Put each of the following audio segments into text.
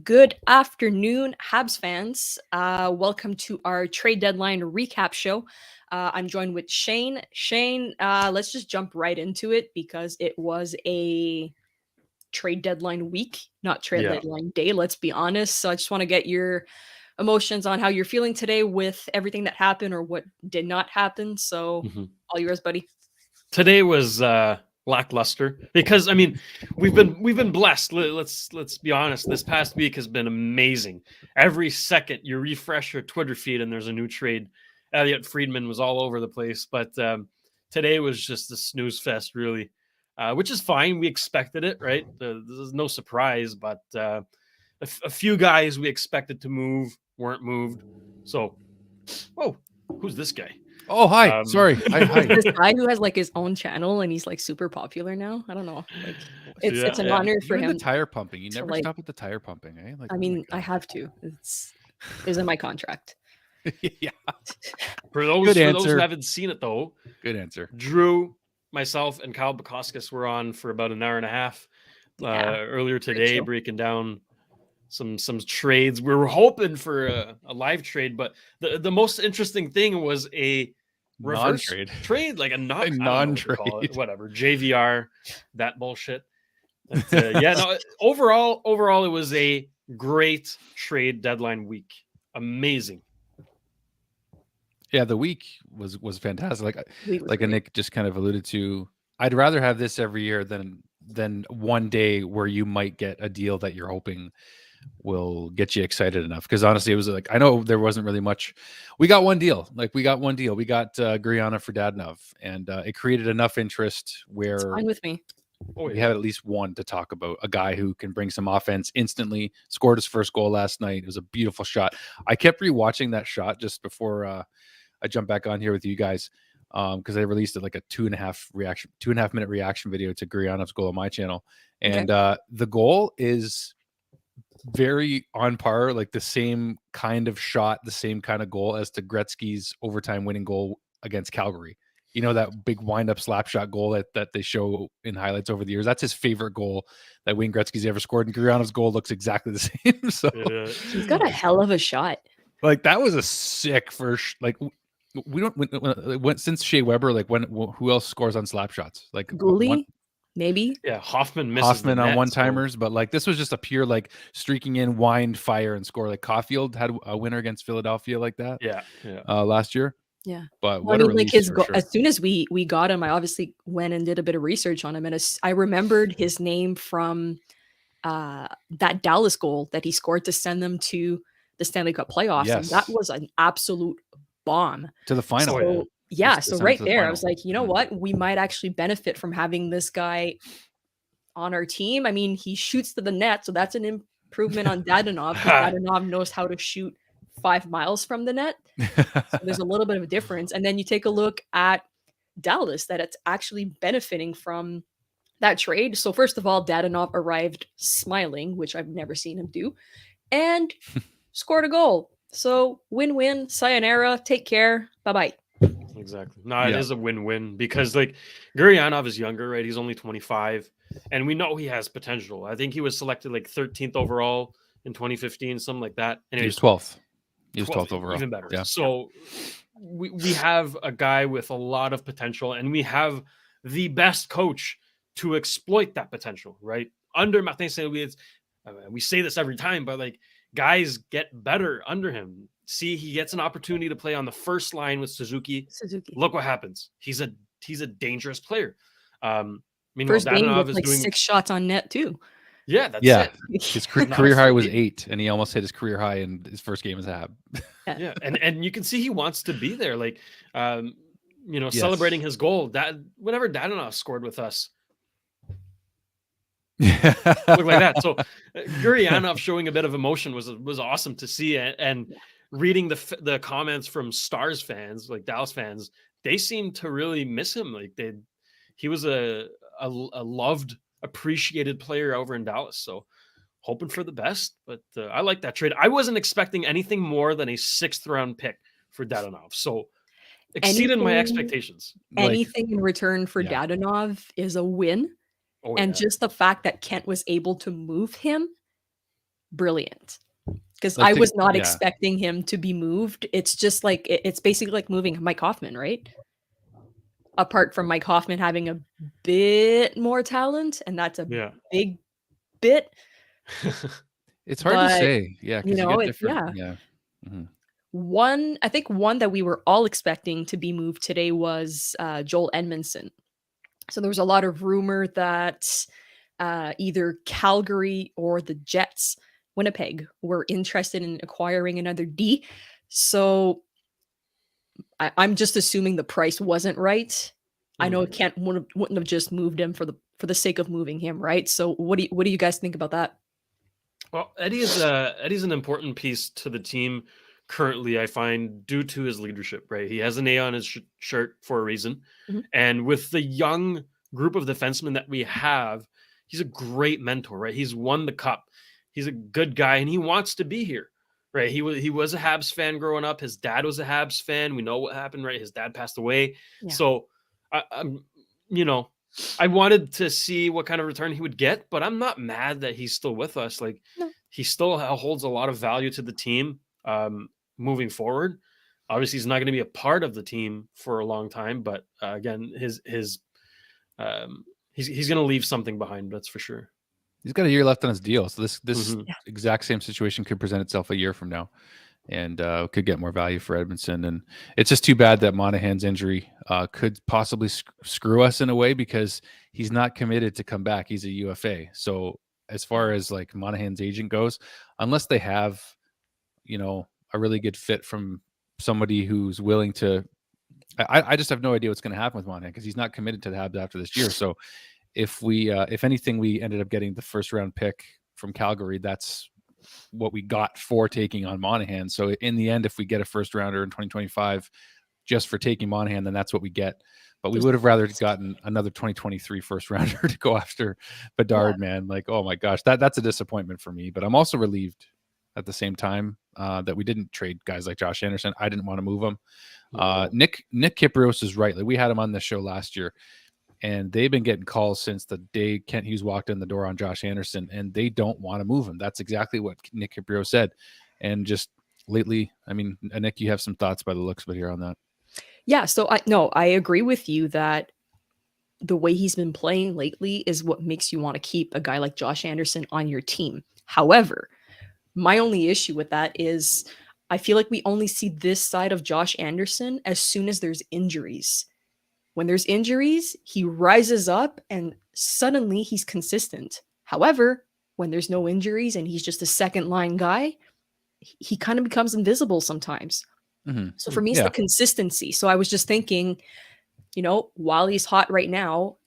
Good afternoon, Habs fans. Welcome to our trade deadline recap show. I'm joined with Shayne. Shayne, let's just jump right into it because it was a trade deadline week, not trade Yeah. deadline day, let's be honest. So I just want to get your emotions on how you're feeling today with everything that happened or what did not happen. So all yours, buddy. Today was lackluster because we've been blessed. Let's be honest. This past week has been amazing. Every second you refresh your Twitter feed and there's a new trade. Elliot Friedman was all over the place, but today was just a snooze fest, really, which is fine. We expected it, right? This is no surprise, but a few guys we expected to move weren't moved. So, whoa, who's this guy? Oh, hi. Sorry. Hi. This guy who has like his own channel and he's like super popular now. I don't know. Like it's an honor for You're in him. the tire pumping. You to, never like- stop at the tire pumping, eh? Like, I mean, I have to. It's in my contract. yeah. For those who haven't seen it, though, Good answer. Drew, myself, and Kyle Bukoskis were on for about an hour and a half earlier today, breaking down some trades. We were hoping for a live trade, but the most interesting thing was a reverse trade, like a non-trade, whatever JVR, that bullshit. But, overall, it was a great trade deadline week. Amazing. Yeah, the week was fantastic. Like Annik just kind of alluded to. I'd rather have this every year than one day where you might get a deal that you're hoping will get you excited enough. Because honestly, it was like, I know there wasn't really much. We got one deal. We got Gurianov for Dadonov, and it created enough interest where it's fine with me. We have at least one to talk about, a guy who can bring some offense instantly. Scored his first goal last night. It was a beautiful shot. I kept rewatching that shot just before I jumped back on here with you guys, because I released it like a 2.5 minute reaction video to Gurianov's goal on my channel, and the goal is very on par, like the same kind of shot, the same kind of goal as to Gretzky's overtime winning goal against Calgary. You know, that big wind-up slap shot goal that they show in highlights over the years. That's his favorite goal that Wayne Gretzky's ever scored. And Gurianov's goal looks exactly the same. So he's got a hell of a shot. Like, that was a sick first. Like, we don't since Shea Weber. Like, who else scores on slap shots? Like Goalie, maybe. Yeah, Hoffman on one-timers, but like this was just a pure like streaking in, wind, fire, and score. Like Caulfield had a winner against Philadelphia like that. Last year. Yeah, but what like his as soon as we got him, I obviously went and did a bit of research on him, and I remembered his name from that Dallas goal that he scored to send them to the Stanley Cup playoffs, and that was an absolute bomb to the final. So, so right there, I was like, you know what, we might actually benefit from having this guy on our team. I mean, he shoots to the net, so that's an improvement on Dadonov. Dadonov knows how to shoot 5 miles from the net. So there's a little bit of a difference. And then you take a look at Dallas, that it's actually benefiting from that trade. So first of all, Dadonov arrived smiling, which I've never seen him do, and scored a goal. So win-win, sayonara, take care, bye-bye. Exactly. No, it is a win-win because like Gurianov is younger, right? He's only 25, and we know he has potential. I think he was selected like 13th overall in 2015, something like that. And he was 12th. He was 12th overall. Even better. Yeah. So we have a guy with a lot of potential, and we have the best coach to exploit that potential, right? Under Martin Saint-Louis, we say this every time, but like guys get better under him. See, he gets an opportunity to play on the first line with Suzuki. Look what happens. He's a dangerous player. First game with like 6 shots on net too. Yeah, that's it. His career high was 8, and he almost hit his career high in his first game as a Hab. Yeah, and you can see he wants to be there. Like, celebrating his goal. That whenever Dadonov scored with us, looked like that. So Gurianov showing a bit of emotion was awesome to see, and reading the comments from Stars fans, like Dallas fans, they seem to really miss him. Like he was a loved, appreciated player over in Dallas. So hoping for the best, but I like that trade. I wasn't expecting anything more than a 6th round pick for Dadonov. So exceeded my expectations. Anything in return for Dadonov is a win. Just the fact that Kent was able to move him brilliant. Because Like I the- was not yeah. expecting him to be moved. It's just like it's basically like moving Mike Hoffman, right? Apart from Mike Hoffman having a bit more talent, and that's a Yeah. big bit. It's hard to But, say. Yeah, because you know, get it different. Yeah. Mhm. I think one that we were all expecting to be moved today was Joel Edmondson. So there was a lot of rumor that either Calgary or the Jets, Winnipeg, were interested in acquiring another D. So I'm just assuming the price wasn't right. I know it wouldn't have just moved him for the sake of moving him, right? So what do you guys think about that? Well, Eddie's an important piece to the team currently, I find, due to his leadership, right? He has an A on his shirt for a reason. Mhm. And with the young group of defensemen that we have, he's a great mentor, right? He's won the cup. He's a good guy, and he wants to be here, right? He was a Habs fan growing up. His dad was a Habs fan. We know what happened, right? His dad passed away. Yeah. So, I'm, I wanted to see what kind of return he would get, but I'm not mad that he's still with us. Like, No. he still holds a lot of value to the team moving forward. Obviously, he's not going to be a part of the team for a long time, but again, he's going to leave something behind. That's for sure. He's got a year left on his deal, so this Mhm. exact same situation could present itself a year from now, and could get more value for Edmondson. And it's just too bad that Monahan's injury could possibly screw us in a way, because he's not committed to come back. He's a UFA. So as far as like Monahan's agent goes, unless they have, a really good fit from somebody who's willing to, I just have no idea what's going to happen with Monahan, because he's not committed to the Habs after this year. So if anything, we ended up getting the first round pick from Calgary. That's what we got for taking on Monahan. So in the end, if we get a first rounder in 2025 just for taking Monahan, then that's what we get. But we would have rather gotten another 2023 first rounder to go after Bedard, man. Like, oh my gosh, that's a disappointment for me. But I'm also relieved at the same time that we didn't trade guys like Josh Anderson. I didn't want to move him. Nick Kypreos is right. Like, we had him on this show last year, and they've been getting calls since the day Kent Hughes walked in the door on Josh Anderson, and they don't want to move him. That's exactly what Nick Kypreos said. And just lately, I mean, Nick, you have some thoughts by the looks of it here on that. Yeah, so I agree with you that the way he's been playing lately is what makes you want to keep a guy like Josh Anderson on your team. However, my only issue with that is I feel like we only see this side of Josh Anderson as soon as there's injuries. When there's injuries, he rises up and suddenly he's consistent. However, when there's no injuries and he's just a second line guy, he kind of becomes invisible sometimes. Mm-hmm. So for me, it's the consistency. So I was just thinking, while he's hot right now,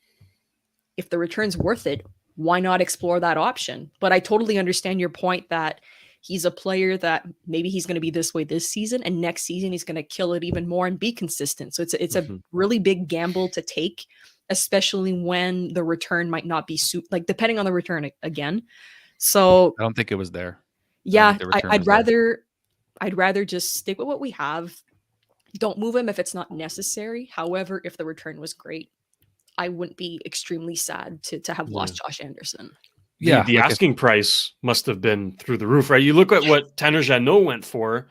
if the return's worth it, why not explore that option? But I totally understand your point that he's a player that maybe he's going to be this way this season, and next season he's going to kill it even more and be consistent. So it's a really big gamble to take, especially when the return might not be depending on the return again. So I don't think it was there. Yeah, I'd rather just stick with what we have. Don't move him if it's not necessary. However, if the return was great, I wouldn't be extremely sad to have lost Josh Anderson. Yeah, the asking price must have been through the roof, right? You look at what Tanner Jeannot went for.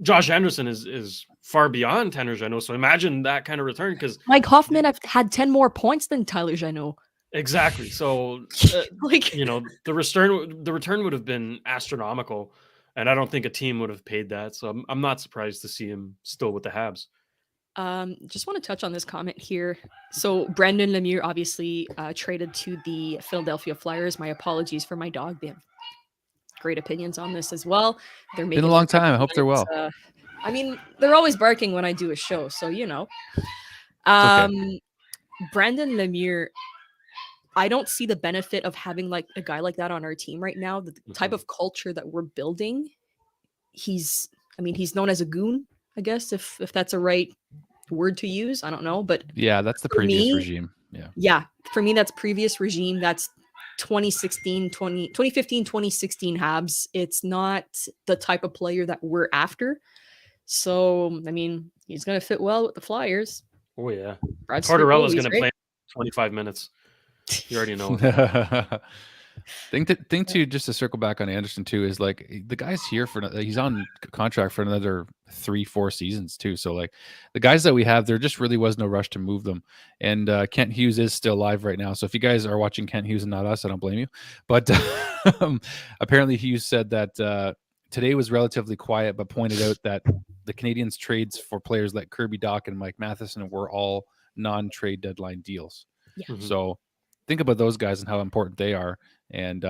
Josh Anderson is far beyond Tanner Jeannot. So imagine that kind of return, because Mike Hoffman have had 10 more points than Tyler Jeannot. Exactly. So the return would have been astronomical, and I don't think a team would have paid that. So I'm not surprised to see him still with the Habs. Just want to touch on this comment here. So Brandon Lemieux obviously traded to the Philadelphia Flyers. My apologies for my dog. They have great opinions on this as well. They're making been a long time. I hope they're well. I mean, they're always barking when I do a show, so Okay. Brandon Lemieux, I don't see the benefit of having like a guy like that on our team right now. The type of culture that we're building, he's known as a goon, I guess, if that's a right word to use. I don't know, but yeah, that's the previous regime. Yeah, for me, that's previous regime. That's 2015, 2016 Habs. It's not the type of player that we're after. So, I mean, he's going to fit well with the Flyers. Oh, yeah. Tortorella's going to play 25 minutes. You already know. Thing too, just to circle back on Anderson too, is like the guy's here he's on contract for another 3-4 seasons too. So like the guys that we have, there just really was no rush to move them. And Kent Hughes is still live right now. So if you guys are watching Kent Hughes and not us, I don't blame you. But apparently Hughes said that today was relatively quiet, but pointed out that the Canadiens' trades for players like Kirby Dach and Mike Matheson were all non-trade deadline deals. Yeah. Mhm. So think about those guys and how important they are. And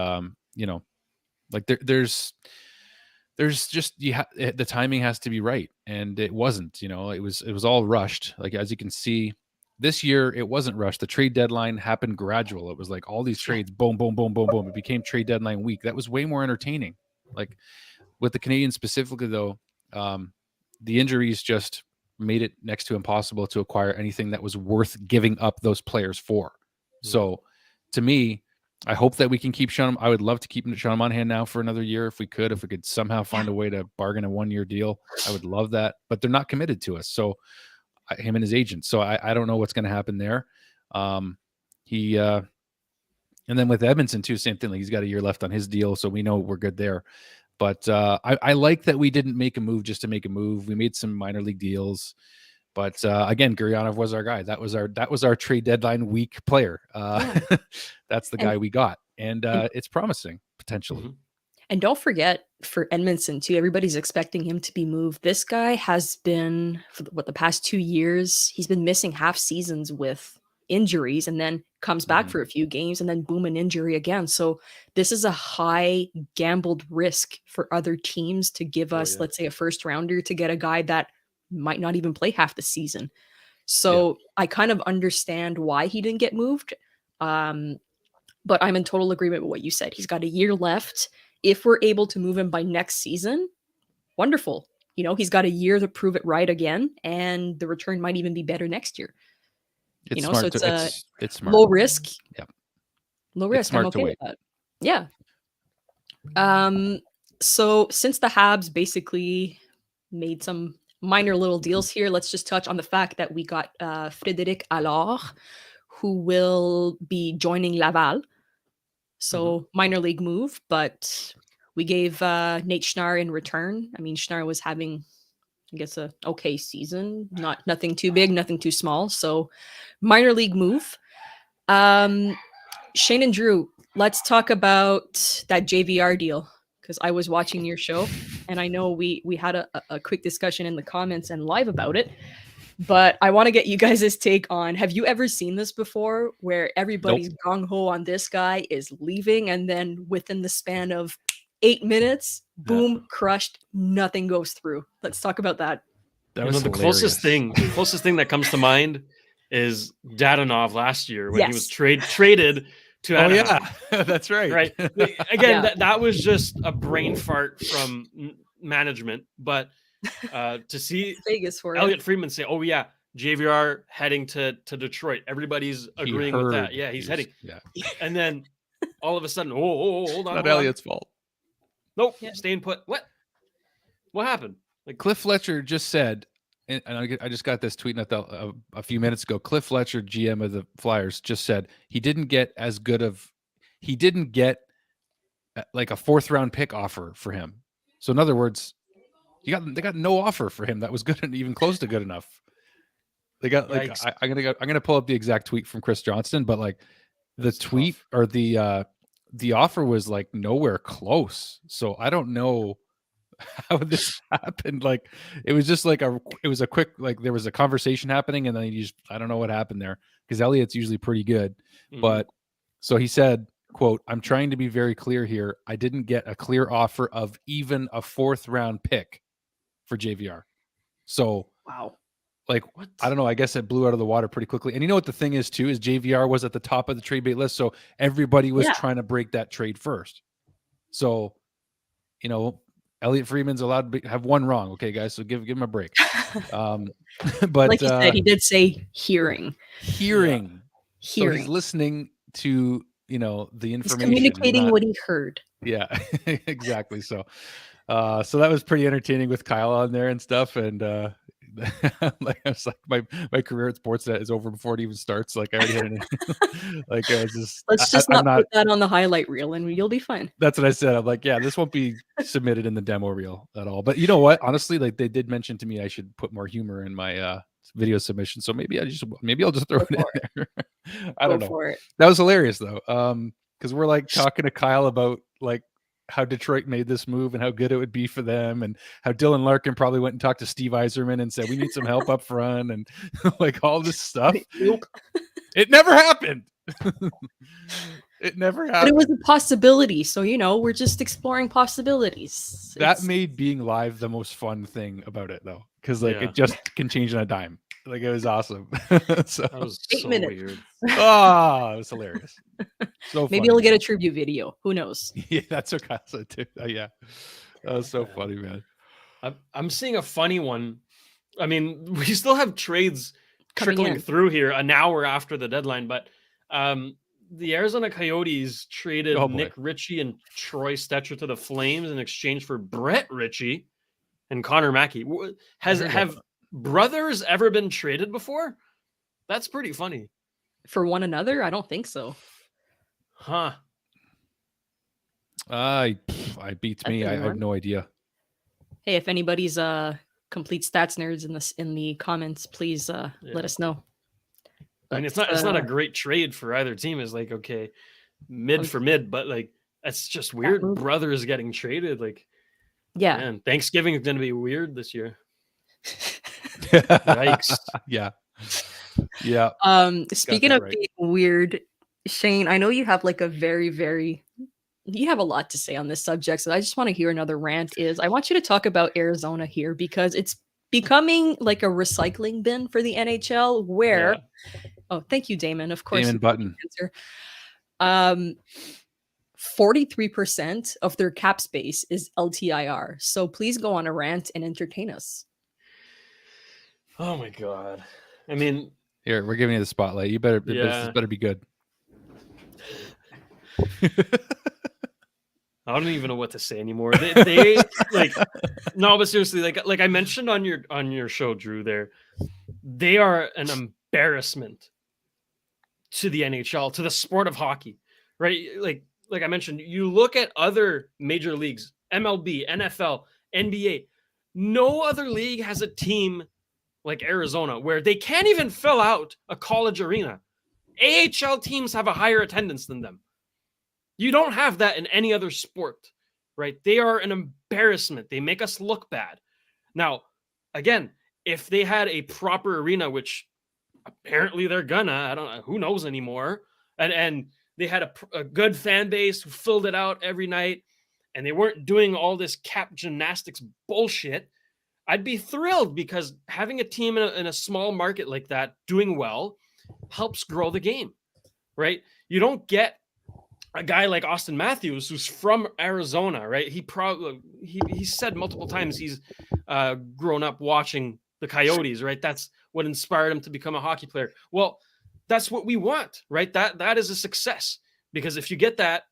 like there's just the timing has to be right, and it wasn't. It was all rushed. Like as you can see, this year it wasn't rushed. The trade deadline happened gradual. It was like all these trades, boom, boom, boom, boom, boom. It became trade deadline week. That was way more entertaining. Like with the Canadiens specifically, though, the injuries just made it next to impossible to acquire anything that was worth giving up those players for. So, to me, I hope that we can keep Sean. I would love to keep Sean Monahan now for another year if we could somehow find a way to bargain a 1-year deal. I would love that, but they're not committed to us. So him and his agent. So I don't know what's going to happen there. And then with Edmondson too, same thing. Like he's got a year left on his deal, so we know we're good there. But I like that we didn't make a move just to make a move. We made some minor league deals. But again, Gurianov was our guy. That was our trade deadline week player. That's the guy we got, and it's promising potentially. Mm-hmm. And don't forget for Edmondson too. Everybody's expecting him to be moved. This guy has been for the past 2 years. He's been missing half seasons with injuries, and then comes back for a few games, and then boom, an injury again. So this is a high gambled risk for other teams to give us, let's say, a first rounder to get a guy that might not even play half the season. So I kind of understand why he didn't get moved. But I'm in total agreement with what you said. He's got a year left. If we're able to move him by next season, wonderful. He's got a year to prove it right again, and the return might even be better next year. It's smart. So it's smart. Low risk. Yeah. Low risk. I'm okay with that. Yeah. So since the Habs basically made some minor little deals here, let's just touch on the fact that we got Frédéric Allard, who will be joining Laval. So minor league move, but we gave Nate Schnarr in return. I mean, Schnarr was having, I guess, a okay season. Nothing too big, nothing too small. So minor league move. Shayne and Drew, let's talk about that JVR deal, because I was watching your show, and I know we had a quick discussion in the comments and live about it. But I want to get you guys' take on, have you ever seen this before where everybody's gung-ho on this guy is leaving, and then within the span of 8 minutes, boom, crushed, nothing goes through? Let's talk about that. That was the closest thing that comes to mind is Dadonov last year when he was traded to Anaheim. That's right. Right. Again, that was just a brain fart from management, but to see Vegas for Elliot Friedman say, "Oh yeah, JVR heading to Detroit," everybody's agreeing with that. Yeah, he's heading. Yeah, and then all of a sudden, hold on, not Elliot's fault. Nope, staying put. What happened? Like Cliff Fletcher just said, and I just got this tweet a few minutes ago. Cliff Fletcher, GM of the Flyers, just said he didn't get like a 4th round pick offer for him. So in other words, they got no offer for him that was good and even close to good enough. They got I'm gonna pull up the exact tweet from Chris Johnston, but like the tweet or the offer was like nowhere close. So I don't know how this happened. Like it was just like it was a quick, like there was a conversation happening, and then I don't know what happened there, because Elliot's usually pretty good. But so he said, quote, "I'm trying to be very clear here. I didn't get a clear offer of even a 4th round pick for JVR." So wow, like what? I don't know. I guess it blew out of the water pretty quickly. And you know what the thing is too, is JVR was at the top of the trade bait list, so everybody was trying to break that trade first. So Elliot Friedman's allowed to have one wrong. Okay, guys, so give him a break. But like you said, he did say hearing. So he's listening to the information. He's communicating what he heard. Yeah, exactly. So that was pretty entertaining with Kyle on there and stuff, and Like I was like, my career at Sportsnet is over before it even starts. Like I already had an like I was just Let's just I'm not put that on the highlight reel, and you'll be fine. That's what I said. I'm like, yeah, this won't be submitted in the demo reel at all. But you know what? Honestly, like they did mention to me I should put more humor in my video submission. So maybe I'll just throw it in there. I don't know. That was hilarious though. Because we're like talking to Kyle about like how Detroit made this move and how good it would be for them, and how Dylan Larkin probably went and talked to Steve Yzerman and said we need some help up front, and like all this stuff. Nope. It never happened. It never happened. But it was a possibility. So, we're just exploring possibilities. That made being live the most fun thing about it, though, because like it just can change on a dime. Like it was awesome. So that was so weird. It was hilarious. So maybe you'll get a tribute video. Who knows? Yeah, that's what Kyle said too. Yeah, that was so funny, man. I'm seeing a funny one. I mean, we still have trades trickling through here an hour after the deadline, but the Arizona Coyotes traded Nick Ritchie and Troy Stetcher to the Flames in exchange for Brett Ritchie and Connor Mackey. Have brothers ever been traded before? That's pretty funny. For one another? I don't think so. Huh. I beats me. I have no idea. Hey, if anybody's complete stats nerds in the comments, please let us know. I mean, it's not a great trade for either team. It's like, okay, mid for mid, but like that's just weird. Brothers getting traded, like, yeah. Man, Thanksgiving is going to be weird this year. Yikes! Yeah. Speaking of being weird, Shayne, I know you have like you have a lot to say on this subject, so I just want to hear another rant. I want you to talk about Arizona here because it's becoming like a recycling bin for the NHL where. Yeah. Oh, thank you, Damon. Of course. Damon Button. 43% of their cap space is LTIR. So please go on a rant and entertain us. Oh my God. I mean, here, we're giving you the spotlight. You better, this better be good. I don't even know what to say anymore. They like, no, but seriously, like I mentioned on your show, Drew, they are an embarrassment to the NHL, to the sport of hockey, right? Like I mentioned, you look at other major leagues, MLB, NFL, NBA, no other league has a team like Arizona where they can't even fill out a college arena. AHL teams have a higher attendance than them. You don't have that in any other sport, right? They are an embarrassment. They make us look bad. Now, again, if they had a proper arena, which apparently they're gonna, I don't know, who knows anymore, and they had a good fan base who filled it out every night, and they weren't doing all this cap gymnastics bullshit, I'd be thrilled, because having a team in a small market like that doing well helps grow the game, right? You don't get a guy like Austin Matthews, who's from Arizona, right? He said multiple times he's grown up watching the Coyotes, right? That's what inspired him to become a hockey player. Well, that's what we want, right? That is a success, because if you get that,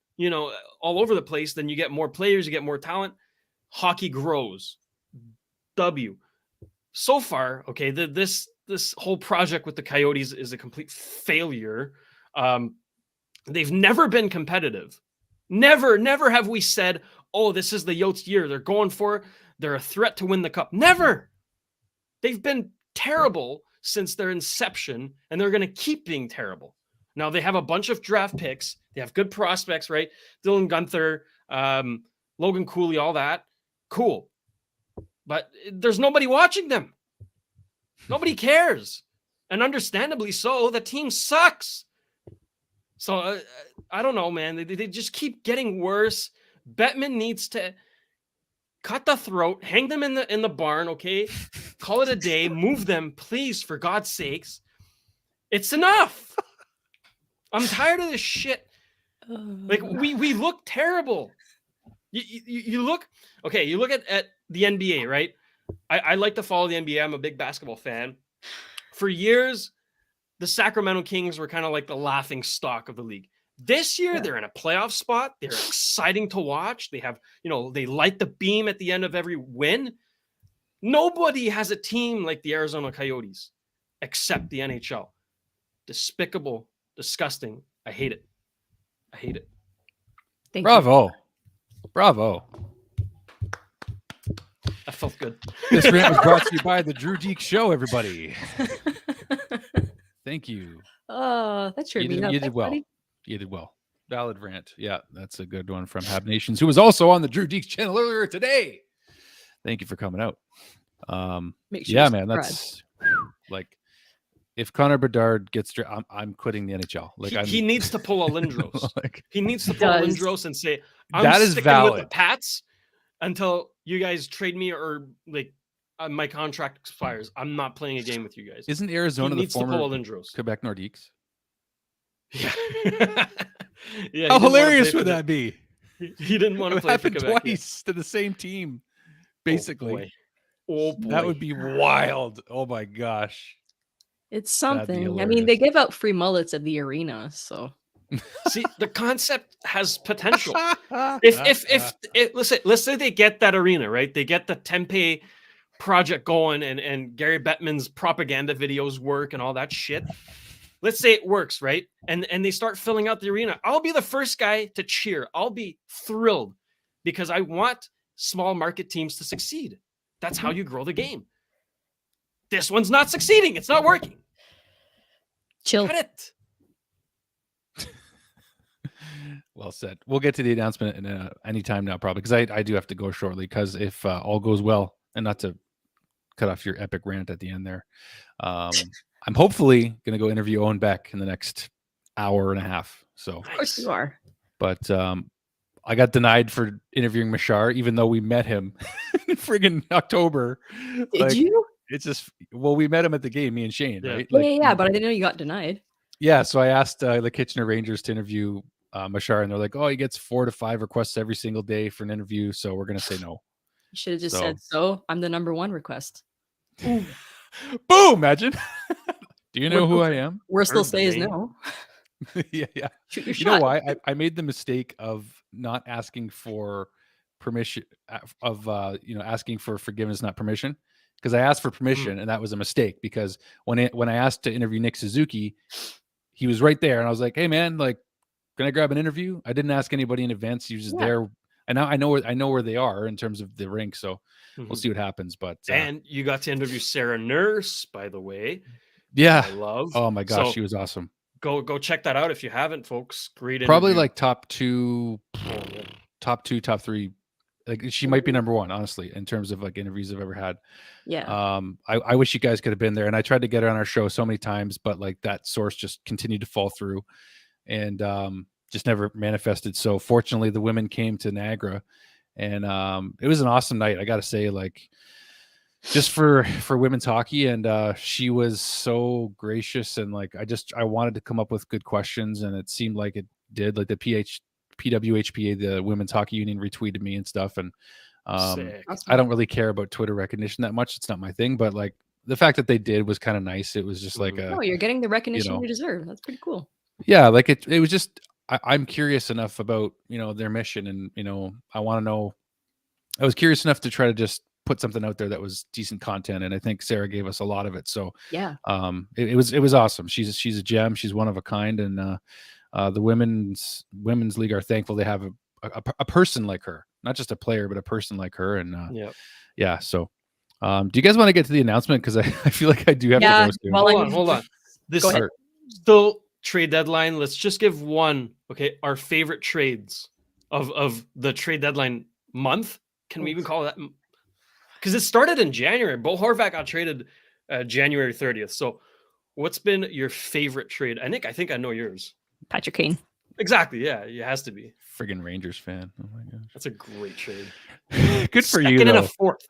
all over the place, then you get more players, you get more talent. Hockey grows. So far, okay, this whole project with the Coyotes is a complete failure. They've never been competitive. Never have we said, oh, this is the Yotes year. They're going for it. They're a threat to win the cup. Never. They've been terrible since their inception, and they're going to keep being terrible. Now, they have a bunch of draft picks. They have good prospects, right? Dylan Guenther, Logan Cooley, all that. Cool. But there's nobody watching them. Nobody cares. And understandably so, the team sucks. So I don't know, man. They just keep getting worse. Bettman needs to cut the throat, hang them in the barn, okay? Call it a day. Move them, please, for God's sakes. It's enough. I'm tired of this shit. Like we look terrible. You look okay. You look at the NBA, right? I like to follow the NBA. I'm a big basketball fan. For years, the Sacramento Kings were kind of like the laughing stock of the league. This year, they're in a playoff spot. They're exciting to watch. They have, they light the beam at the end of every win. Nobody has a team like the Arizona Coyotes except the NHL. Despicable, disgusting. I hate it. I hate it. Bravo. Bravo. That felt good. This rant was brought to you by the Drew Dekes Show, everybody. Thank you. That cheered me up. You did well. You did well. Valid rant. Yeah, that's a good one from Hab Nations, who was also on the Drew Dekes channel earlier today. Thank you for coming out. Yeah, man, that's like, if Connor Bedard gets, I'm quitting the NHL. Like, he needs to pull a Lindros. Like, he needs to pull a Lindros and say, I'm that is sticking valid with the Pats until you guys trade me, or like my contract expires. I'm not playing a game with you guys. Isn't Arizona the former Quebec Nordiques? Yeah. Yeah. How hilarious would that be? He didn't want to play for Quebec twice to the same team, basically. Oh boy. That would be wild. Oh my gosh. It's something. I mean, they give out free mullets at the arena, so. See, the concept has potential. If let's say they get that arena, right? They get the Tempe project going, and Gary Bettman's propaganda videos work and all that shit. Let's say it works, right? And they start filling out the arena. I'll be the first guy to cheer. I'll be thrilled because I want small market teams to succeed. That's how you grow the game. This one's not succeeding. It's not working. Chill. Cut it. Well said. We'll get to the announcement in any time now, probably, because I do have to go shortly, because if all goes well, and not to cut off your epic rant at the end there, I'm hopefully going to go interview Owen Beck in the next hour and a half. So, of course you are. But I got denied for interviewing Mashar, even though we met him in friggin' October. Did you? It's just, well, we met him at the game, me and Shayne, right? Yeah, but I didn't know you got denied. Yeah, so I asked the Kitchener Rangers to interview Mashar, and they're like, oh, he gets 4 to 5 requests every single day for an interview, so we're going to say no. You should have just said, so I'm the number 1 request. Boom, imagine. Do you know who I am? Worst they'll say is no. Yeah. Shoot your shot. You know why? I made the mistake of not asking for permission, of asking for forgiveness, not permission. Because I asked for permission, and that was a mistake. Because when I asked to interview Nick Suzuki, he was right there, and I was like, "Hey, man, like, can I grab an interview?" I didn't ask anybody in advance. He was just there, and now I know where they are in terms of the rink. So we'll see what happens. But and you got to interview Sarah Nurse, by the way. Yeah, I love. Oh my gosh, so she was awesome. Go check that out if you haven't, folks. Great interview. Probably like top 2, top 3. Like, she might be number 1, honestly, in terms of like interviews I've ever had. Yeah. I wish you guys could have been there, and I tried to get her on our show so many times, but like that source just continued to fall through, and just never manifested. So fortunately, the women came to Niagara, and it was an awesome night. I got to say, like, just for women's hockey, and she was so gracious, and like I wanted to come up with good questions, and it seemed like it did. Like the PWHPA, the Women's Hockey Union, retweeted me and stuff, and I don't really care about Twitter recognition that much. It's not my thing, but like the fact that they did was kind of nice. It was just like you're getting the recognition you deserve. That's pretty cool. Yeah, like it was just I'm curious enough about their mission, and I want to know. I was curious enough to try to just put something out there that was decent content, and I think Sarah gave us a lot of it. So yeah, it was awesome. She's a gem. She's one of a kind, and the women's league are thankful they have a person like her, not just a player, but a person like her. And yeah. So do you guys want to get to the announcement? Because I feel like I do have to go soon. Well, hold on. This is still trade deadline. Let's just give one. Okay, our favorite trades of the trade deadline month. Can we even call that? Because it started in January. Bo Horvat got traded January 30th. So what's been your favorite trade? Annik, I think I know yours. Patrick Kane. Exactly. Yeah, it has to be. Friggin' Rangers fan. Oh my gosh. That's a great trade. Good for Second you. And a fourth.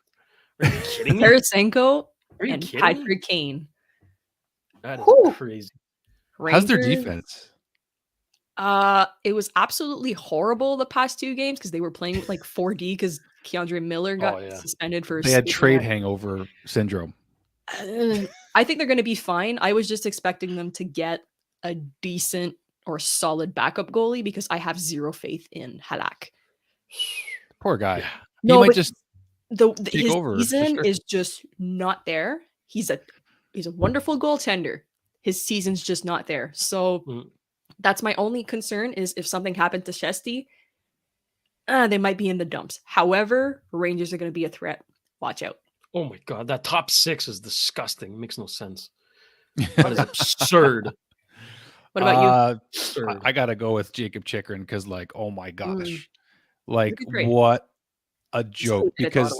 Are you kidding me? Tarasenko and Patrick Kane. That is crazy. How's their defense? It was absolutely horrible the past 2 games because they were playing with like 4D because Keandre Miller got suspended for. They had trade hangover syndrome. I think they're going to be fine. I was just expecting them to get a decent or solid backup goalie because I have zero faith in Halak. Poor guy. Yeah. his over, season is just not there. He's a wonderful goaltender. His season's just not there. So that's my only concern is if something happened to Shesty, they might be in the dumps. However, Rangers are going to be a threat. Watch out. Oh my God, that top 6 is disgusting. It makes no sense. That is absurd. What about you? I gotta go with Jacob Chychrun because, like, oh my gosh, like great. what a joke! Because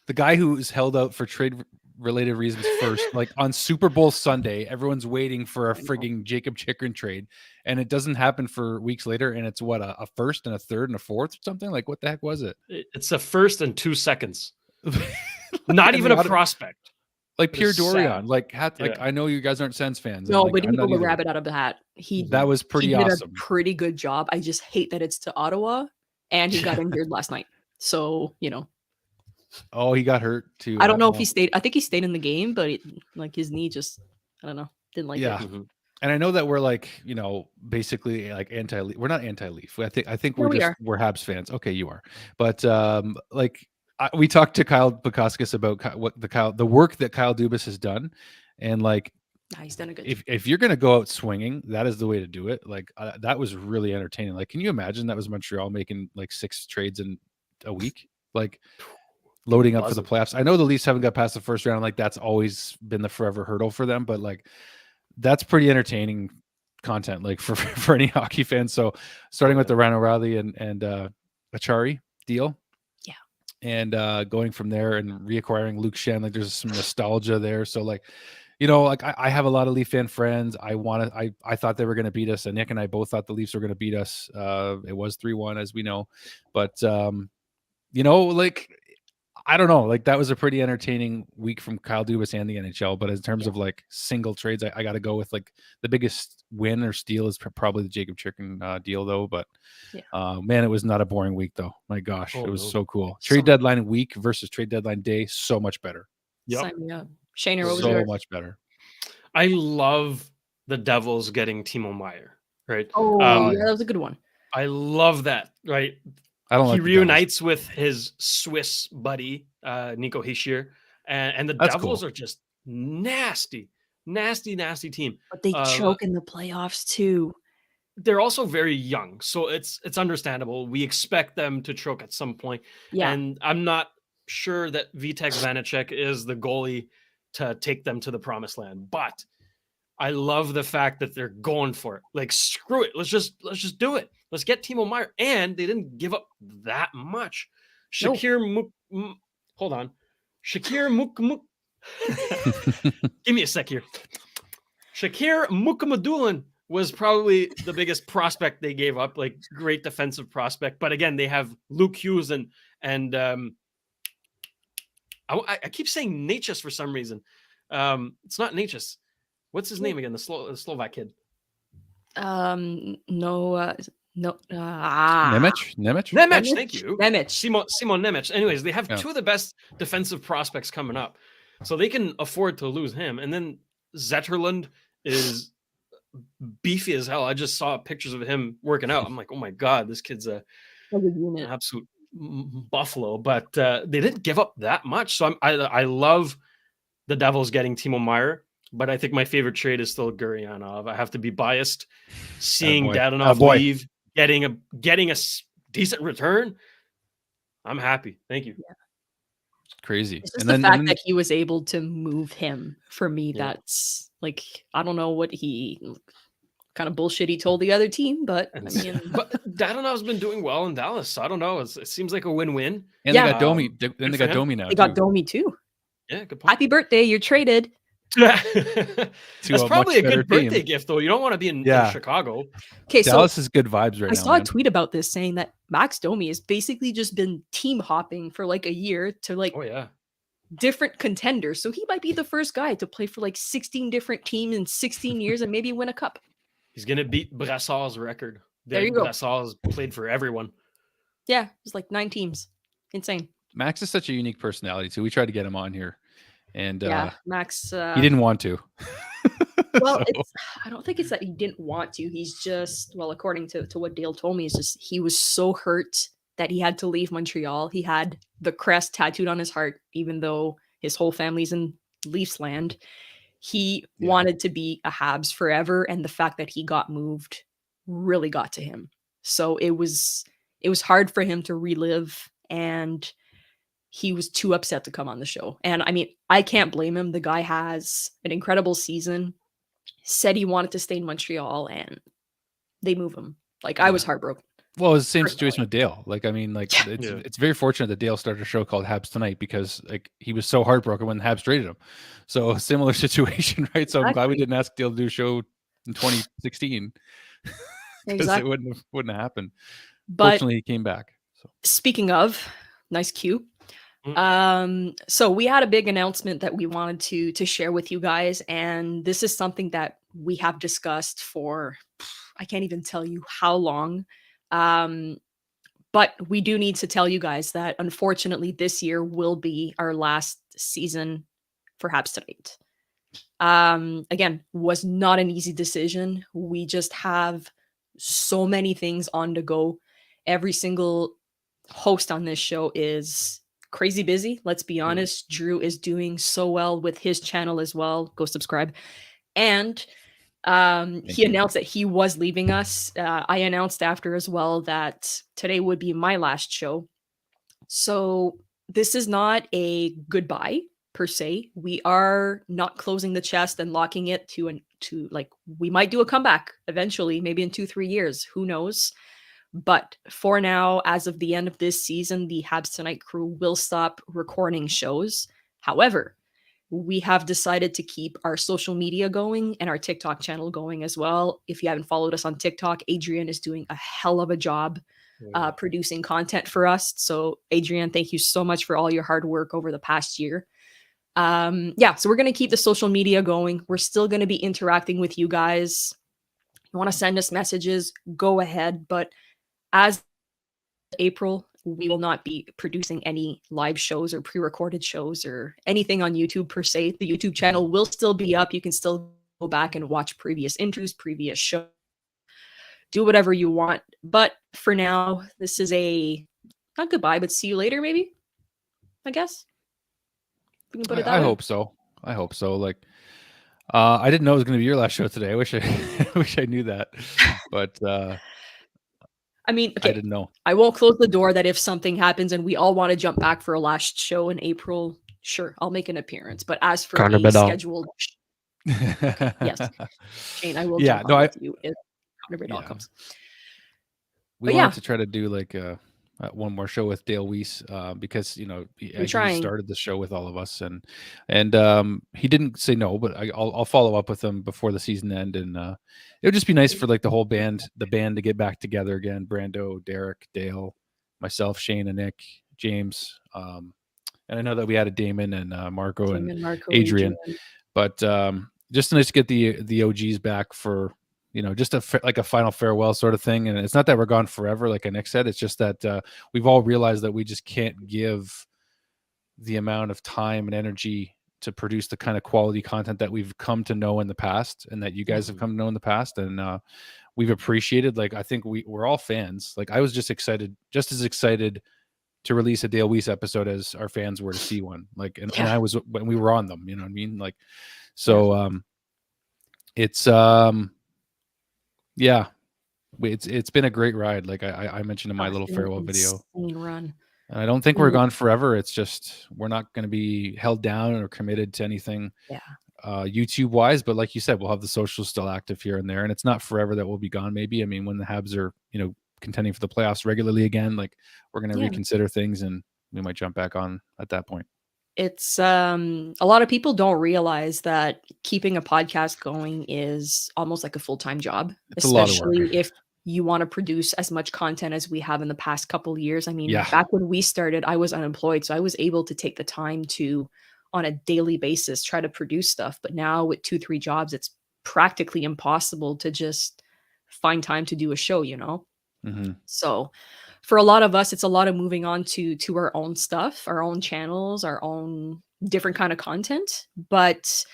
the guy who's held out for trade-related reasons first, like on Super Bowl Sunday, everyone's waiting for a frigging Jacob Chychrun trade, and it doesn't happen for weeks later. And it's what a first and a third and a fourth or something. Like, what the heck was it? It's a first and 2 seconds. Not even a prospect. Like Pierre Dorion, like I know you guys aren't Sens fans. No, like, but he pulled a rabbit out of the hat. That was pretty awesome. Did a pretty good job. I just hate that it's to Ottawa, and he got injured last night. So Oh, he got hurt too. I don't know if he stayed. I think he stayed in the game, but like his knee just, I don't know, didn't like it. Mm-hmm. And I know that we're like, basically like anti-Leaf. We're not anti-Leaf. I think we're we're Habs fans. Okay, you are. But we talked to Kyle Bukauskas about what the work that Kyle Dubas has done, and like he's done a good job. If you're gonna go out swinging, that is the way to do it. Like that was really entertaining. Like, can you imagine that was Montreal making like 6 trades in a week, like loading up for the playoffs? I know the Leafs haven't got past the first round. Like that's always been the forever hurdle for them, but like that's pretty entertaining content, like for any hockey fan. So starting with the Ryan O'Reilly and Achari deal. And going from there and reacquiring Luke Shen, like there's some nostalgia there. So like, like I have a lot of Leaf fan friends. I thought they were going to beat us. And Nick and I both thought the Leafs were going to beat us. It was 3-1 as we know, but like, I don't know, like that was a pretty entertaining week from Kyle Dubas and the NHL. But in terms of like single trades, I got to go with like the biggest win or steal is probably the Jacob Chychrun deal though. But man, it was not a boring week though. My gosh, it was so cool. Trade deadline week versus trade deadline day, so much better. Sign me up. Shayne, what was so yours? much better. I love the Devils getting Timo Meier, right? Oh, yeah, that was a good one. I love that, right? He reunites with his Swiss buddy, Nico Hischier, and the Devils are just nasty team. But they choke in the playoffs too. They're also very young, so it's understandable. We expect them to choke at some point. Yeah. And I'm not sure that Vitek Vanacek is the goalie to take them to the promised land, but I love the fact that they're going for it. Like, screw it. Let's just do it. Let's get Timo Meier. And they didn't give up that much. Shakir hold on. Shakir give me a sec here. Shakir Mukhamadullin was probably the biggest prospect they gave up, like great defensive prospect. But again, they have Luke Hughes and I keep saying Natchez for some reason. It's not Natchez. What's his name again? The Slovak kid. Nemec. Thank you. Simon Nemec. Anyways, they have 2 of the best defensive prospects coming up, so they can afford to lose him. And then Zetterlund is beefy as hell. I just saw pictures of him working out. I'm like, oh my God, this kid's an absolute buffalo. But they didn't give up that much. So I love the Devils getting Timo Meier. But I think my favorite trade is still Gurianov. I have to be biased. Seeing Dadonov leave, getting a decent return, I'm happy. Thank you. Yeah. Crazy. It's just the fact that he was able to move him. For me, that's like, I don't know what kind of bullshit he told the other team, but I mean, but Dadonov's been doing well in Dallas. So I don't know. It seems like a win-win. And they got Domi. Then they got Domi now. They got Domi too. Yeah, good point. Happy birthday! You're traded. That's probably a good birthday gift, though. You don't want to be in Chicago. Okay, Dallas is good vibes right now. I saw a tweet about this saying that Max Domi has basically just been team hopping for like a year to different contenders. So he might be the first guy to play for like 16 different teams in 16 years and maybe win a cup. He's gonna beat Brassard's record. There you go. Brassard's played for everyone. Yeah, it's like 9 teams. Insane. Max is such a unique personality too. We tried to get him on here. And Max, he didn't want to. Well, I don't think it's that he didn't want to. He's just, well, according to what Dale told me, is just he was so hurt that he had to leave Montreal. He had the crest tattooed on his heart, even though his whole family's in Leafs land. He wanted to be a Habs forever, and the fact that he got moved really got to him. So it was hard for him to relive, and he was too upset to come on the show. And I mean, I can't blame him. The guy has an incredible season, said he wanted to stay in Montreal, and they move him. Like, I was heartbroken. Well, it's the same situation with Dale. Like, I mean, like it's very fortunate that Dale started a show called Habs Tonight, because like he was so heartbroken when the Habs traded him. So a similar situation, right? So I'm glad we didn't ask Dale to do a show in 2016 because it wouldn't have happened. But fortunately, he came back. So speaking of, nice cue. So we had a big announcement that we wanted to share with you guys, and this is something that we have discussed for I can't even tell you how long. But we do need to tell you guys that unfortunately this year will be our last season for Habs Tonight. Again, was not an easy decision. We just have so many things on the go. Every single host on this show is crazy busy. Let's be honest. Drew is doing so well with his channel as well. Go subscribe. And he announced that he was leaving us. I announced after as well that today would be my last show. So this is not a goodbye per se. We are not closing the chest and locking it to like, we might do a comeback eventually, maybe in 2-3 years, who knows? But for now, as of the end of this season, the Habs Tonight crew will stop recording shows. However, we have decided to keep our social media going and our TikTok channel going as well. If you haven't followed us on TikTok, Adrian is doing a hell of a job producing content for us. So Adrian, thank you so much for all your hard work over the past year. So we're going to keep the social media going. We're still going to be interacting with you guys. If you want to send us messages, go ahead. But as April, we will not be producing any live shows or pre-recorded shows or anything on YouTube per se. The YouTube channel will still be up. You can still go back and watch previous interviews, previous shows, do whatever you want. But for now, this is not goodbye, but see you later, maybe, I guess. We can put it that way. I hope so. Like, I didn't know it was going to be your last show today. I wish I knew that, but I mean, okay, I didn't know. I won't close the door that if something happens and we all want to jump back for a last show in April, sure, I'll make an appearance. But as for the scheduled, yes, Shayne, I will jump on with you if Connor Bedard comes. We wanted to try to do like one more show with Dale Weiss because he started the show with all of us, and he didn't say no, but I'll follow up with him before the season end, and it would just be nice for like the whole band to get back together again. Brando, Derek, Dale, myself, Shayne, Annik, James, and I know that we added Damon and Marco and Adrian, but just nice to get the OGs back for just like a final farewell sort of thing. And it's not that we're gone forever, like Annik said. It's just that we've all realized that we just can't give the amount of time and energy to produce the kind of quality content that we've come to know in the past, and that you guys have come to know in the past. And we've appreciated, like, I think we're all fans. Like, I was just as excited to release a Dale Weiss episode as our fans were to see one. Like, and I was when we were on them, you know what I mean? Like, so it's it's been a great ride. Like I mentioned in my little farewell video. Run. And I don't think we're gone forever. It's just we're not going to be held down or committed to anything YouTube wise. But like you said, we'll have the socials still active here and there. And it's not forever that we'll be gone. Maybe. I mean, when the Habs are, contending for the playoffs regularly again, like we're going to reconsider things, and we might jump back on at that point. It's a lot of people don't realize that keeping a podcast going is almost like a full-time job, especially if you want to produce as much content as we have in the past couple of years. I mean, back when we started, I was unemployed, so I was able to take the time to, on a daily basis, try to produce stuff. But now with 2-3 jobs, it's practically impossible to just find time to do a show, So for a lot of us, it's a lot of moving on to our own stuff, our own channels, our own different kind of content. But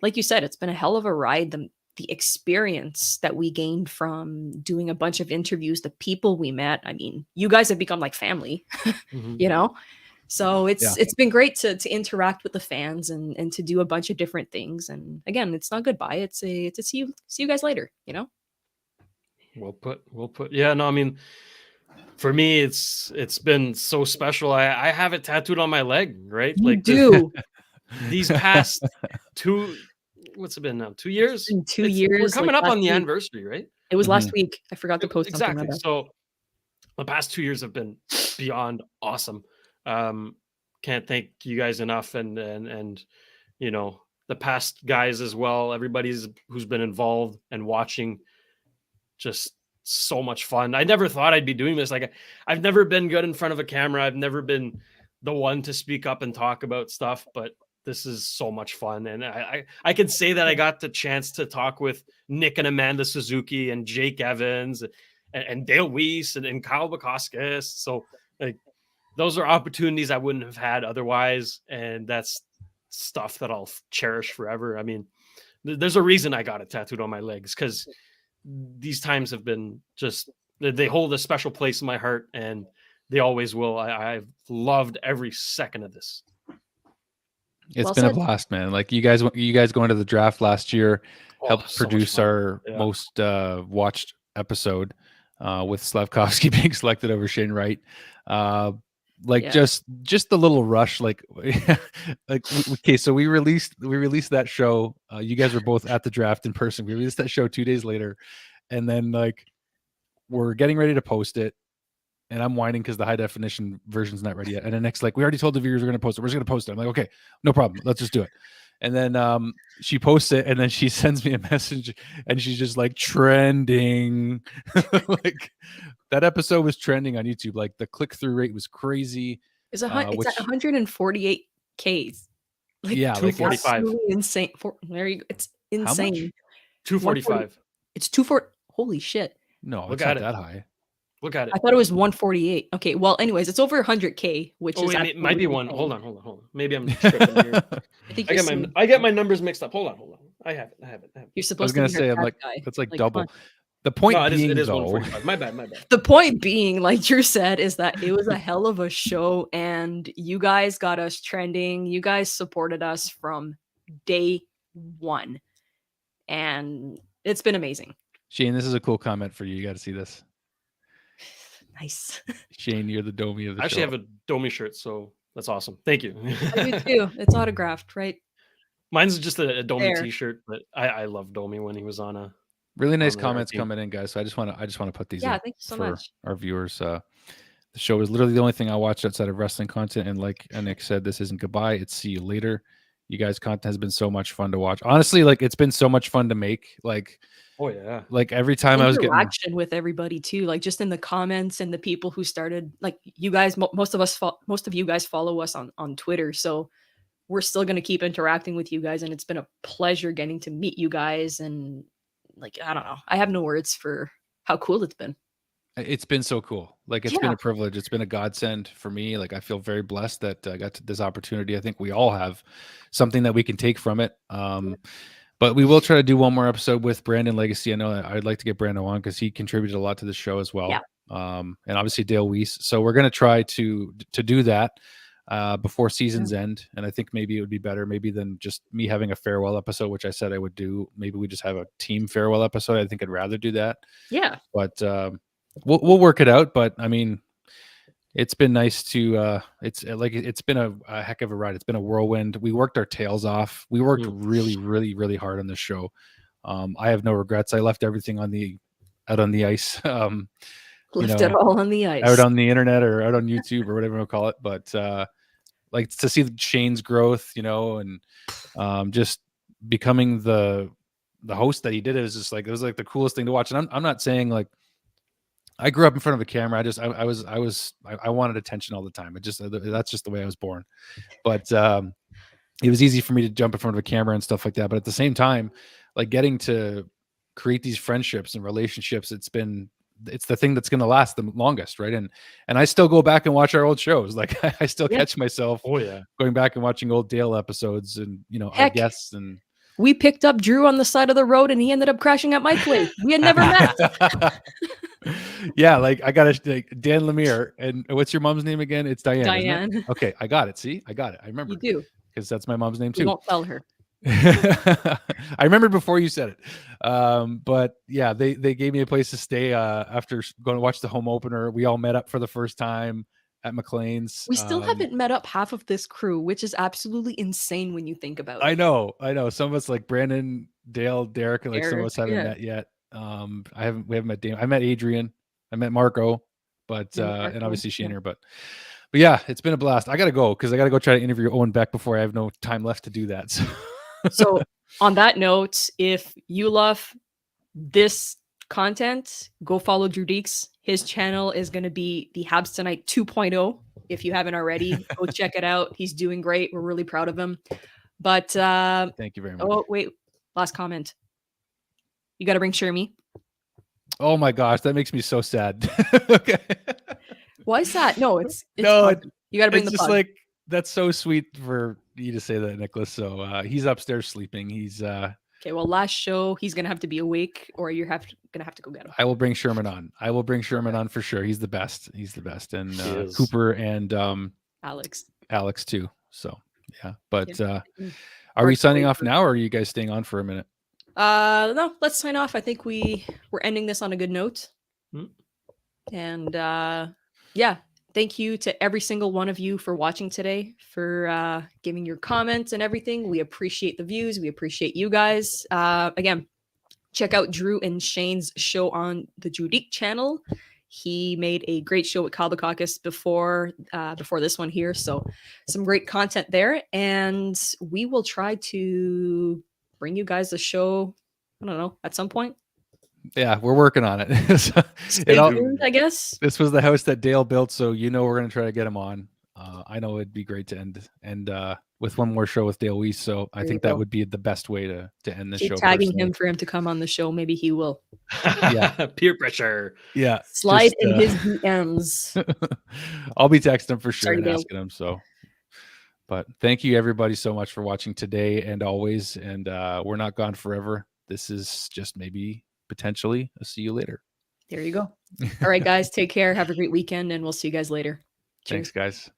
like you said, it's been a hell of a ride. The the experience that we gained from doing a bunch of interviews, the people we met. I mean, you guys have become like family, you know? So it's been great to interact with the fans and to do a bunch of different things. And again, it's not goodbye. It's a see you guys later, you know? Well put. Yeah, no, I mean, for me, it's been so special. I have it tattooed on my leg, right? You do. These past what's it been now? 2 years? 2 years. We're coming like up on the week. anniversary, right? It was last week. I forgot to post exactly. something about that. So the past 2 years have been beyond awesome. Can't thank you guys enough, and you know, the past guys as well. Everybody's who's been involved and watching. Just so much fun. I never thought I'd be doing this. Like, I've never been good in front of a camera. I've never been the one to speak up and talk about stuff, but this is so much fun. And I can say that I got the chance to talk with Nick and Amanda Suzuki and Jake Evans and Dale Weiss and Kyle Bukauskas. So like, those are opportunities I wouldn't have had otherwise. And that's stuff that I'll cherish forever. I mean, there's a reason I got it tattooed on my legs, because these times have been just, they hold a special place in my heart, and they always will. I've loved every second of this. It's been a blast, man. Like you guys going to the draft last year helped produce our most watched episode with Slavkovsky being selected over Shane Wright. Just the little rush, like okay, so we released that show. You guys were both at the draft in person. We released that show 2 days later, and then like we're getting ready to post it, and I'm whining because the high definition version's not ready yet. And then next, like, we already told the viewers we're going to post it. We're just going to post it. I'm like, okay, no problem. Let's just do it. And then she posts it, and then she sends me a message, and she's just like, trending. Like, that episode was trending on YouTube. Like, the click-through rate was crazy. It's at 148 Ks. Like, yeah, 245. Like, insane. There you go. It's insane. 245. It's 240. Holy shit. No, it's not that high. Look at it. I thought it was 148. Okay, well, anyways, it's over 100K, which is it might be one. Hold on. Maybe I'm tripping here. I get my numbers mixed up. Hold on. I have it. You're supposed to. I was gonna say, I'm like, that's like double. The point being, it is 145. My bad. The point being, like Drew said, is that it was a hell of a show, and you guys got us trending. You guys supported us from day one, and it's been amazing. Shane, this is a cool comment for you. You got to see this. Nice. Shane, you're the Domi of the show. I actually have a Domi shirt, so that's awesome. Thank you. I do too. It's autographed, right? Mine's just a Domi t-shirt, but I love Domi when he was on a really nice comments coming in, guys. So I just want to put these in thank you so for much. Our viewers. The show is literally the only thing I watched outside of wrestling content, and like Annik said, this isn't goodbye. It's see you later. You guys' content has been so much fun to watch. Honestly, like, it's been so much fun to make. Like, oh yeah, like every time I was getting interaction with everybody too, like just in the comments and the people who started, like, you guys, most of you guys follow us on Twitter, so we're still going to keep interacting with you guys, and it's been a pleasure getting to meet you guys. And like, I don't know, I have no words for how cool it's been. It's been so cool. Like, it's been a privilege. It's been a godsend for me. Like, I feel very blessed that I got this opportunity. I think we all have something that we can take from it. But we will try to do one more episode with Brandon Legacy. I know that I'd like to get Brandon on because he contributed a lot to the show as well. Yeah. And obviously Dale Weiss. So we're going to try to do that before season's end. And I think maybe it would be better maybe than just me having a farewell episode, which I said I would do. Maybe we just have a team farewell episode. I think I'd rather do that. Yeah. But we'll work it out. But I mean, it's been nice to it's been a heck of a ride. It's been a whirlwind. We worked our tails off. We worked really, really, really hard on this show. I have no regrets. I left everything out on the ice. Left it all on the ice. Out on the internet or out on YouTube or whatever we'll call it. But like, to see Shane's growth, and just becoming the host that he did, it was like the coolest thing to watch. And I'm not saying like I grew up in front of a camera. I wanted attention all the time. That's just the way I was born. But it was easy for me to jump in front of a camera and stuff like that. But at the same time, like, getting to create these friendships and relationships, it's the thing that's going to last the longest. Right. And I still go back and watch our old shows. Like, I still catch myself going back and watching old Dale episodes and, our guests. And we picked up Drew on the side of the road and he ended up crashing at my place. We had never met. Yeah, like I got like Dan Lemieux, and what's your mom's name again? It's Diane. Diane. Isn't it? Okay, I got it. See, I got it. I remember. You do. Because that's my mom's name We too. won't tell her. I remembered before you said it. But yeah, they gave me a place to stay after going to watch the home opener. We all met up for the first time at McLean's. We still haven't met up half of this crew, which is absolutely insane when you think about it. I know. Some of us like Brandon, Dale, Derek, and like some of us haven't met yet. We haven't met Dame. I met Adrian, I met Marco, but and obviously Shayne, but yeah, it's been a blast. I gotta go because I gotta go try to interview Owen Beck before I have no time left to do that. So on that note, if you love this content, go follow Drew Dekes. His channel is going to be the Habs Tonight 2.0. If you haven't already, go check it out. He's doing great. We're really proud of him. But thank you very much. Oh, wait. Last comment. You got to bring Shermie. Oh my gosh, that makes me so sad. Okay. Why is that? No, it's no. You got to bring the just pug. Like that's so sweet for you to say that, Nicholas. So he's upstairs sleeping. He's okay. Well, last show he's gonna have to be awake, or you're gonna have to go get him. I will bring Sherman on. On for sure. He's the best. And Cooper and Alex too. So yeah. But are we signing off now, or are you guys staying on for a minute? No, let's sign off. I think we're ending this on a good note. And yeah, thank you to every single one of you for watching today, for giving your comments and everything. We appreciate the views. We appreciate you guys. Again, check out Drew and Shayne's show on the Drew Dekes channel. He made a great show with Kyle Dukakis before this one here. So some great content there. And we will try to bring you guys the show, I don't know, at some point. Yeah, we're working on it. Stay tuned, I guess. This was the house that Dale built, so we're going to try to get him on. I know it'd be great to end with one more show with Dale Weiss, so I think that would be the best way to end the show. Tagging him for him to come on the show. Maybe he will. Yeah, peer pressure. Yeah, slide in his DMs. I'll be texting him for sure and asking him. So, but thank you everybody so much for watching today and always. And we're not gone forever. This is just maybe potentially a see you later. There you go. All right, guys, take care. Have a great weekend, and we'll see you guys later. Cheers. Thanks, guys.